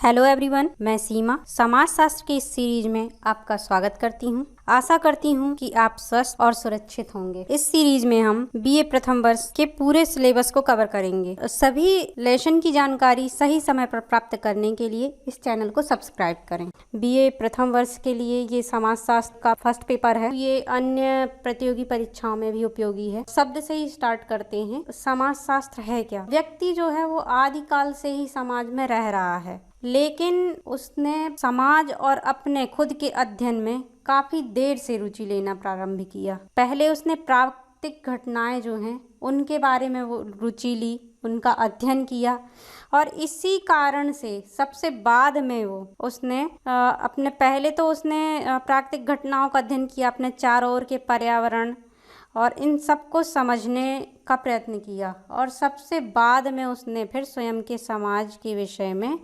Hello everyone, मैं सीमा समाज शास्त्र की इस सीरीज में आपका स्वागत करती हूँ। आशा करती हूँ कि आप स्वस्थ और सुरक्षित होंगे। इस सीरीज में हम बीए प्रथम वर्ष के पूरे सिलेबस को कवर करेंगे। सभी लेसन की जानकारी सही समय पर प्राप्त करने के लिए इस चैनल को सब्सक्राइब करें। बीए प्रथम वर्ष के लिए ये समाज शास्त्र का फर्स्ट पेपर है। ये अन्य प्रतियोगी परीक्षाओं में भी उपयोगी है। शब्द से ही स्टार्ट करते हैं। समाज शास्त्र है क्या? व्यक्ति जो है वो आदिकाल से ही समाज में रह रहा है, लेकिन उसने समाज और अपने खुद के अध्ययन में काफी देर से रुचि लेना प्रारंभ किया। पहले उसने प्राकृतिक घटनाएं जो हैं उनके बारे में वो रुचि ली, उनका अध्ययन किया, और इसी कारण से सबसे बाद में उसने प्राकृतिक घटनाओं का अध्ययन किया, अपने चारों ओर के पर्यावरण और इन सब को समझने का प्रयत्न किया, और सबसे बाद में उसने फिर स्वयं के समाज के विषय में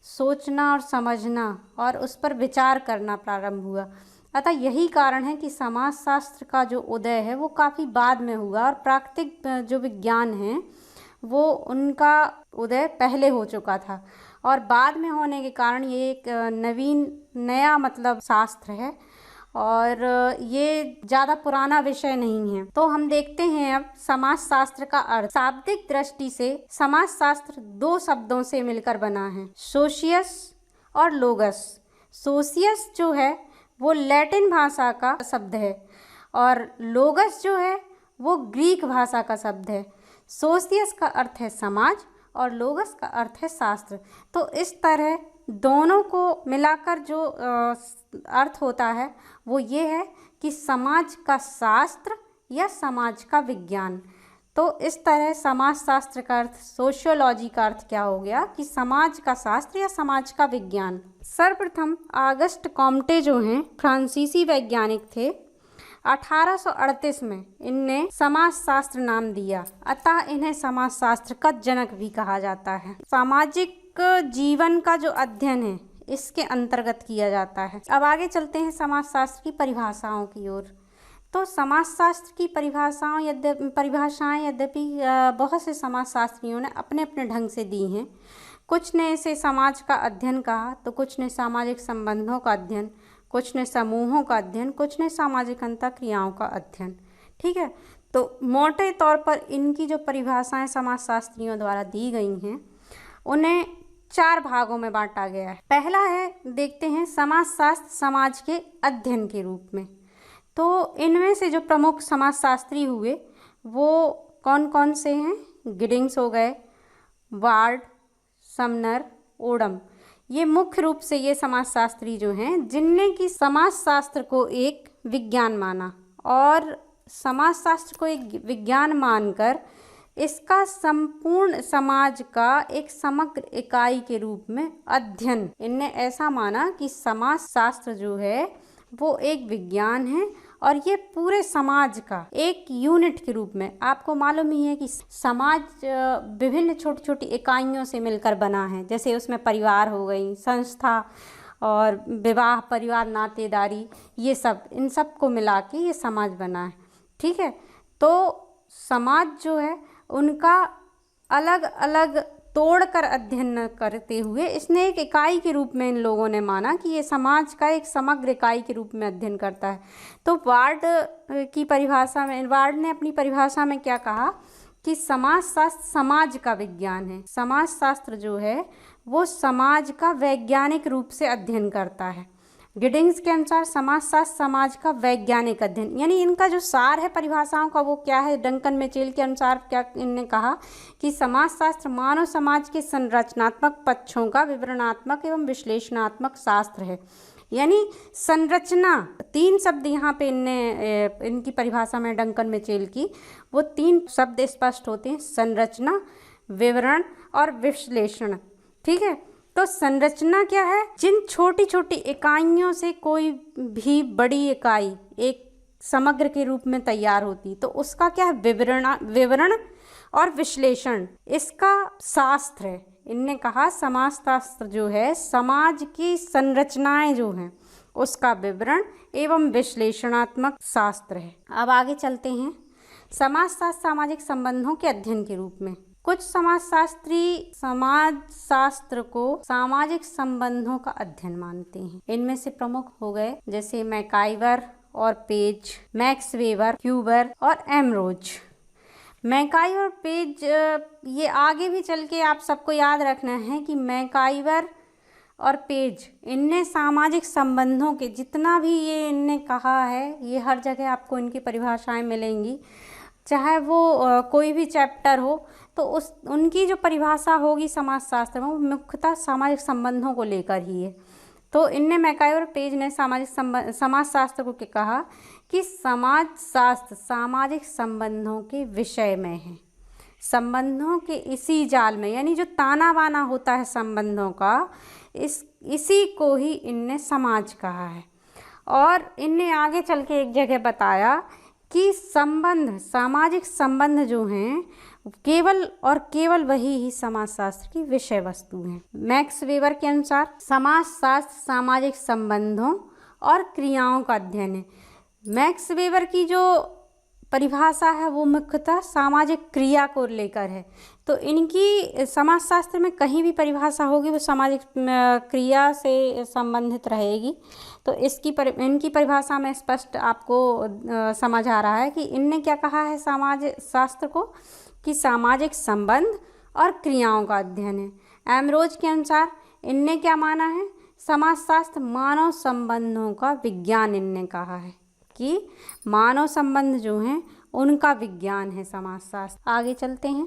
सोचना और समझना और उस पर विचार करना प्रारंभ हुआ। अतः यही कारण है कि समाज शास्त्र का जो उदय है वो काफ़ी बाद में हुआ, और प्राकृतिक जो विज्ञान है वो उनका उदय पहले हो चुका था, और बाद में होने के कारण ये एक नया शास्त्र है, और ये ज़्यादा पुराना विषय नहीं है। तो हम देखते हैं अब समाज शास्त्र का अर्थ। शाब्दिक दृष्टि से समाज शास्त्र दो शब्दों से मिलकर बना है, सोशियस और लोगस। सोशियस जो है वो लैटिन भाषा का शब्द है, और लोगस जो है वो ग्रीक भाषा का शब्द है। सोशियस का अर्थ है समाज और लोगस का अर्थ है शास्त्र। तो इस तरह दोनों को मिलाकर जो अर्थ होता है वो ये है कि समाज का शास्त्र या समाज का विज्ञान। तो इस तरह समाज शास्त्र का अर्थ, सोशियोलॉजी का अर्थ क्या हो गया कि समाज का शास्त्र या समाज का विज्ञान। सर्वप्रथम ऑगस्ट कॉम्टे जो हैं फ्रांसीसी वैज्ञानिक थे, 1838 में इनने समाज शास्त्र नाम दिया, अतः इन्हें समाज शास्त्र का जनक भी कहा जाता है। सामाजिक जीवन का जो अध्ययन है इसके अंतर्गत किया जाता है। अब आगे चलते हैं समाज शास्त्र की परिभाषाओं की ओर। तो समाज शास्त्र की परिभाषाएं यद्यपि बहुत से समाज शास्त्रियों ने अपने अपने ढंग से दी हैं। कुछ ने इसे समाज का अध्ययन कहा, तो कुछ ने सामाजिक संबंधों का अध्ययन, कुछ ने समूहों का अध्ययन, कुछ ने सामाजिक अंतःक्रियाओं का अध्ययन। ठीक है, तो मोटे तौर पर इनकी जो परिभाषाएं समाज शास्त्रियों द्वारा दी गई हैं उन्हें 4 भागों में बांटा गया है। पहला है, देखते हैं समाज शास्त्र समाज के अध्ययन के रूप में। तो इनमें से जो प्रमुख समाज शास्त्री हुए वो कौन कौन से हैं? गिडिंग्स हो गए, वार्ड, समनर, ओडम। ये मुख्य रूप से ये समाज शास्त्री जो हैं जिनने कि समाज शास्त्र को एक विज्ञान माना, और समाज शास्त्र को एक विज्ञान मानकर इसका संपूर्ण समाज का एक समग्र इकाई के रूप में अध्ययन, इनने ऐसा माना कि समाज शास्त्र जो है वो एक विज्ञान है, और ये पूरे समाज का एक यूनिट के रूप में। आपको मालूम ही है कि समाज विभिन्न छोटी छोटी इकाइयों से मिलकर बना है, जैसे उसमें परिवार हो गई, संस्था और विवाह, परिवार, नातेदारी, ये सब, इन सब को मिला के ये समाज बना है। ठीक है, तो समाज जो है उनका अलग अलग तोड़कर अध्ययन न करते हुए इसने एक इकाई के रूप में इन लोगों ने माना कि ये समाज का एक समग्र इकाई के रूप में अध्ययन करता है। तो वार्ड ने अपनी परिभाषा में क्या कहा कि समाज शास्त्र समाज का विज्ञान है। समाज शास्त्र जो है वो समाज का वैज्ञानिक रूप से अध्ययन करता है। गिडिंग्स के अनुसार समाज शास्त्र समाज का वैज्ञानिक अध्ययन, यानी इनका जो सार है परिभाषाओं का वो क्या है? डंकन मिचेल के अनुसार क्या इनने कहा कि समाज शास्त्र मानव समाज के संरचनात्मक पक्षों का विवरणात्मक एवं विश्लेषणात्मक शास्त्र है। यानी संरचना, 3 शब्द यहाँ पे इनकी परिभाषा में डंकन मिचेल की, वो 3 शब्द स्पष्ट होते हैं, संरचना, विवरण और विश्लेषण। ठीक है, तो संरचना क्या है? जिन छोटी छोटी इकाइयों से कोई भी बड़ी इकाई एक समग्र के रूप में तैयार होती, तो उसका क्या है? विवरण और विश्लेषण, इसका शास्त्र है। इनने कहा समाज शास्त्र जो है समाज की संरचनाएं जो हैं उसका विवरण एवं विश्लेषणात्मक शास्त्र है। अब आगे चलते हैं समाज शास्त्र सामाजिक संबंधों के अध्ययन के रूप में। कुछ समाज शास्त्र को सामाजिक संबंधों का अध्ययन मानते हैं। इनमें से प्रमुख हो गए जैसे मैकाइवर और पेज, मैक्स वेबर, क्यूबर और एमरोज। मैकाइवर और पेज, ये आगे भी चल के आप सबको याद रखना है कि मैकाइवर और पेज, इनने सामाजिक संबंधों के जितना भी ये इनने कहा है, ये हर जगह आपको इनकी परिभाषाएं मिलेंगी, चाहे वो कोई भी चैप्टर हो, तो उनकी जो परिभाषा होगी समाजशास्त्र में, वो मुख्यतः सामाजिक संबंधों को लेकर ही है। तो इनने मैकाइवर पेज ने समाजशास्त्र को कहा कि समाजशास्त्र सामाजिक संबंधों के विषय में है। संबंधों के इसी जाल में, यानी जो ताना बाना होता है संबंधों का, इसी को ही इनने समाज कहा है। और इनने आगे चल के एक जगह बताया कि सामाजिक संबंध जो हैं, केवल और केवल वही ही समाजशास्त्र की विषय वस्तु हैं। मैक्स वेबर के अनुसार समाजशास्त्र सामाजिक संबंधों और क्रियाओं का अध्ययन है। मैक्स वेबर की जो परिभाषा है वो मुख्यतः सामाजिक क्रिया को लेकर है। तो इनकी समाजशास्त्र में कहीं भी परिभाषा होगी वो सामाजिक क्रिया से संबंधित रहेगी। तो इनकी परिभाषा में स्पष्ट आपको समझ आ रहा है कि इनने क्या कहा है समाज शास्त्र को, कि सामाजिक संबंध और क्रियाओं का अध्ययन है। एमरोज के अनुसार इनने क्या माना है, समाजशास्त्र मानव संबंधों का विज्ञान। इनने कहा है कि मानव संबंध जो हैं उनका विज्ञान है समाजशास्त्र। आगे चलते हैं।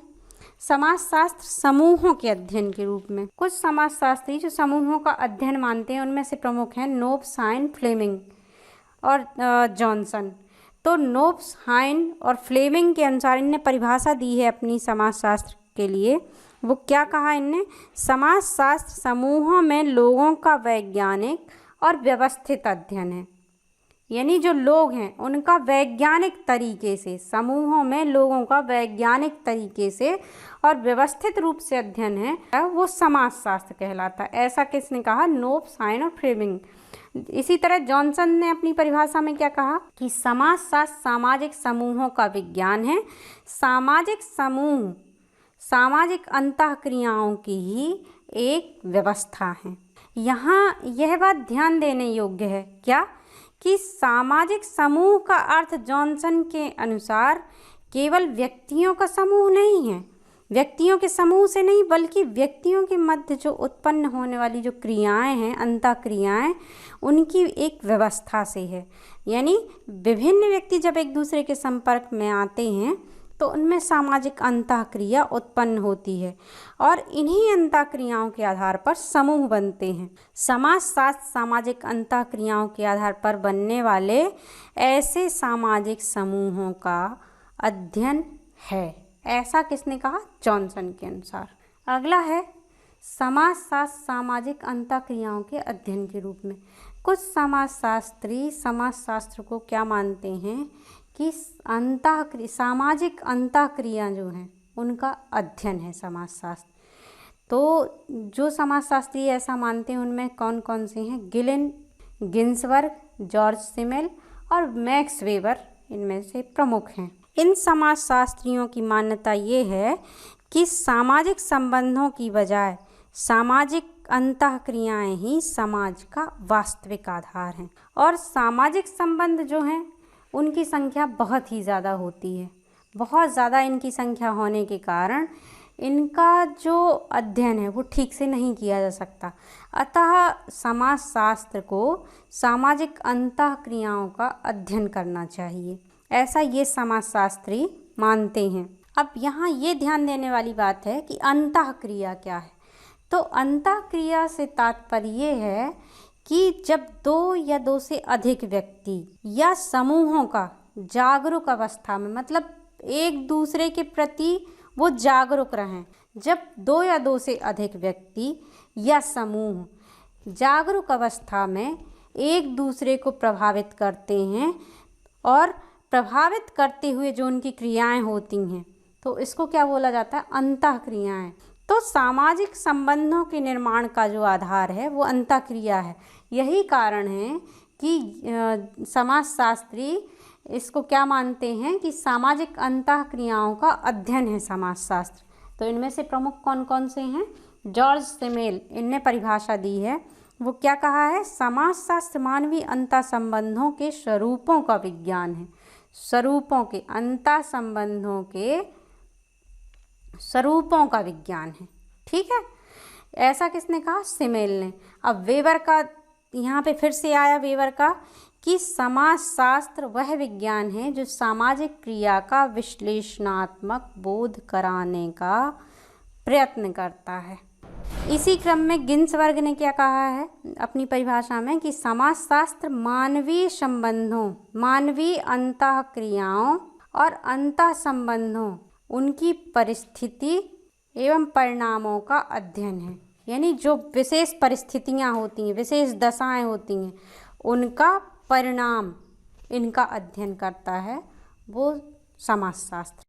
समाजशास्त्र समूहों के अध्ययन के रूप में कुछ समाजशास्त्री जो समूहों का अध्ययन मानते हैं, उनमें से प्रमुख हैं नोब्स, हाइन, फ्लेमिंग और जॉनसन। तो नोब्स, हाइन और फ्लेमिंग के अनुसार इनने परिभाषा दी है अपनी समाजशास्त्र के लिए। वो क्या कहा इनने, समाजशास्त्र समूहों में लोगों का वैज्ञानिक और व्यवस्थित अध्ययन है। यानी जो लोग हैं उनका वैज्ञानिक तरीके से, समूहों में लोगों का वैज्ञानिक तरीके से और व्यवस्थित रूप से अध्ययन है, वो समाजशास्त्र कहलाता है। ऐसा किसने कहा, नोब्स, हाइन और फ्लेमिंग। इसी तरह जॉनसन ने अपनी परिभाषा में क्या कहा कि समाजशास्त्र सामाजिक समूहों का विज्ञान है। सामाजिक समूह सामाजिक अंतःक्रियाओं की ही एक व्यवस्था है। यहाँ यह बात ध्यान देने योग्य है क्या, कि सामाजिक समूह का अर्थ जॉनसन के अनुसार केवल व्यक्तियों का समूह नहीं है, व्यक्तियों के समूह से नहीं, बल्कि व्यक्तियों के मध्य जो उत्पन्न होने वाली जो क्रियाएं हैं, अंतःक्रियाएं, उनकी एक व्यवस्था से है। यानी विभिन्न व्यक्ति जब एक दूसरे के संपर्क में आते हैं तो उनमें सामाजिक अंतःक्रिया उत्पन्न होती है और इन्हीं अंतःक्रियाओं के आधार पर समूह बनते हैं। समाजशास्त्र सामाजिक अंतःक्रियाओं के आधार पर बनने वाले ऐसे सामाजिक समूहों का अध्ययन है। ऐसा किसने कहा, जॉनसन के अनुसार। अगला है समाजशास्त्र सामाजिक अंतःक्रियाओं के अध्ययन के रूप में। कुछ समाजशास्त्री समाजशास्त्र को क्या मानते हैं कि सामाजिक अंतःक्रिया जो हैं उनका अध्ययन है समाजशास्त्र। तो जो समाजशास्त्री ऐसा मानते हैं उनमें कौन कौन से हैं, गिलिन, गिन्सबर्ग, जॉर्ज सिमेल और मैक्स वेबर इनमें से प्रमुख हैं। इन समाजशास्त्रियों की मान्यता ये है कि सामाजिक संबंधों की बजाय सामाजिक अंतःक्रियाएं ही समाज का वास्तविक आधार हैं और सामाजिक संबंध जो हैं उनकी संख्या बहुत ही ज़्यादा होती है। बहुत ज़्यादा इनकी संख्या होने के कारण इनका जो अध्ययन है वो ठीक से नहीं किया जा सकता। अतः समाजशास्त्र को सामाजिक अंतःक्रियाओं का अध्ययन करना चाहिए, ऐसा ये समाजशास्त्री मानते हैं। अब यहाँ ये ध्यान देने वाली बात है कि अंतःक्रिया क्या है। तो अंतःक्रिया से तात्पर्य है कि जब दो या दो से अधिक व्यक्ति या समूहों का जागरूक अवस्था में, मतलब एक दूसरे के प्रति वो जागरूक रहें। जब दो या दो से अधिक व्यक्ति या समूह जागरूक अवस्था में एक दूसरे को प्रभावित करते हैं और प्रभावित करते हुए जो उनकी क्रियाएं होती हैं, तो इसको क्या बोला जाता है, अंतःक्रियाएं। तो सामाजिक संबंधों के निर्माण का जो आधार है वो अंतःक्रिया है। यही कारण है कि समाजशास्त्री इसको क्या मानते हैं कि सामाजिक अंतःक्रियाओं का अध्ययन है समाजशास्त्र। तो इनमें से प्रमुख कौन कौन से हैं? जॉर्ज सिमेल, इनने परिभाषा दी है। वो क्या कहा है? समाजशास्त्र मानवीय अंतः संबंधों के स्वरूपों का विज्ञान है। स्वरूपों के, अंतः संबंधों के स्वरूपों का विज्ञान है। ठीक है, ऐसा किसने कहा? सिमेल ने। अब वेबर का यहाँ पे फिर से आया वेबर का कि समाजशास्त्र वह विज्ञान है जो सामाजिक क्रिया का विश्लेषणात्मक बोध कराने का प्रयत्न करता है। इसी क्रम में गिन्सबर्ग ने क्या कहा है अपनी परिभाषा में कि समाजशास्त्र मानवीय संबंधों, मानवीय अंतः क्रियाओं और अंतः संबंधों, उनकी परिस्थिति एवं परिणामों का अध्ययन है। यानी जो विशेष परिस्थितियाँ होती हैं, विशेष दशाएं होती हैं, उनका परिणाम, इनका अध्ययन करता है वो समाजशास्त्र।